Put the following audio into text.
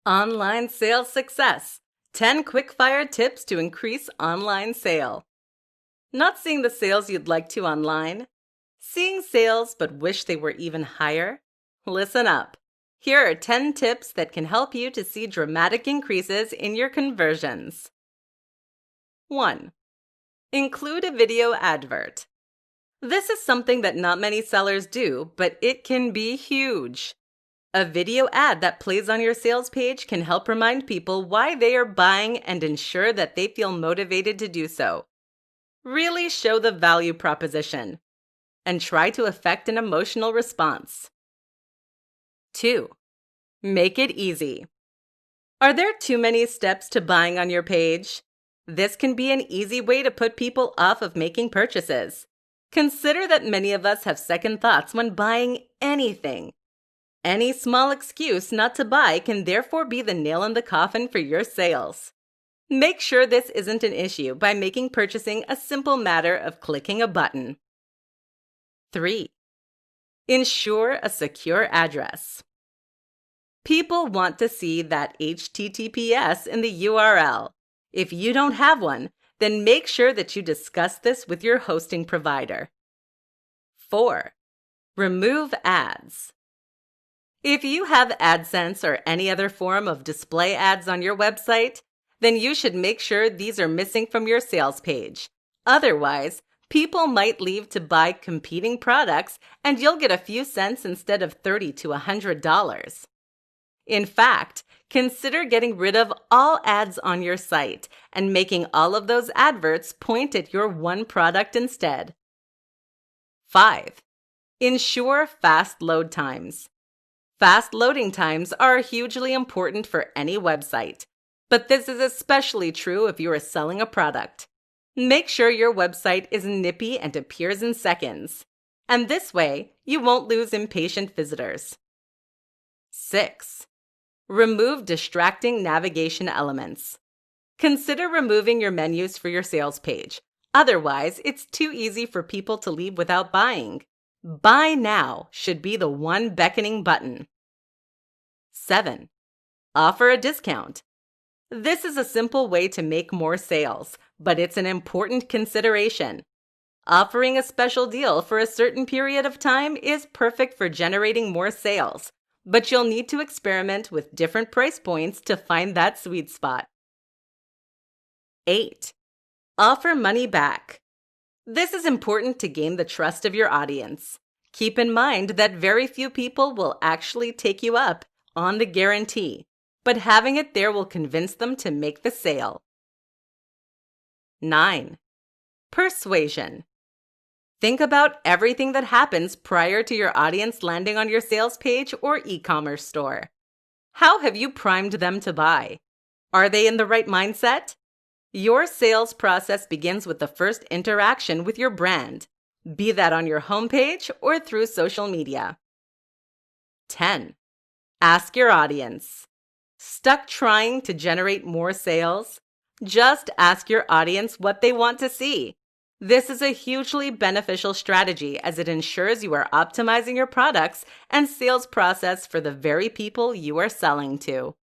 Online sales success. 10 quick-fire tips to increase online sale. Not seeing the sales you'd like to online? Seeing sales but wish they were even higher? Listen up. Here are 10 tips that can help you to see dramatic increases in your conversions. 1. Include a video advert. This is something that not many sellers do, but it can be huge. A video ad that plays on your sales page can help remind people why they are buying and ensure that they feel motivated to do so. Really show the value proposition and try to affect an emotional response. 2. Make it easy. Are there too many steps to buying on your page? This can be an easy way to put people off of making purchases. Consider that many of us have second thoughts when buying anything. Any small excuse not to buy can therefore be the nail in the coffin for your sales. Make sure this isn't an issue by making purchasing a simple matter of clicking a button. 3. Ensure a secure address. People want to see that HTTPS in the URL. If you don't have one, then make sure that you discuss this with your hosting provider. 4. Remove ads. If you have AdSense or any other form of display ads on your website, then you should make sure these are missing from your sales page. Otherwise, people might leave to buy competing products and you'll get a few cents instead of $30 to $100. In fact, consider getting rid of all ads on your site and making all of those adverts point at your one product instead. 5. Ensure fast load times. Fast loading times are hugely important for any website, but this is especially true if you are selling a product. Make sure your website is nippy and appears in seconds, and this way you won't lose impatient visitors. 6. Remove distracting navigation elements. Consider removing your menus for your sales page. Otherwise, it's too easy for people to leave without buying. Buy now should be the one beckoning button. 7. Offer a discount. This is a simple way to make more sales, but it's an important consideration. Offering a special deal for a certain period of time is perfect for generating more sales, but you'll need to experiment with different price points to find that sweet spot. 8. Offer money back. This is important to gain the trust of your audience. Keep in mind that very few people will actually take you up on the guarantee, but having it there will convince them to make the sale. 9. Persuasion. Think about everything that happens prior to your audience landing on your sales page or e-commerce store. How have you primed them to buy? Are they in the right mindset? Your sales process begins with the first interaction with your brand, be that on your homepage or through social media. 10. Ask your audience. Stuck trying to generate more sales? Just ask your audience what they want to see. This is a hugely beneficial strategy as it ensures you are optimizing your products and sales process for the very people you are selling to.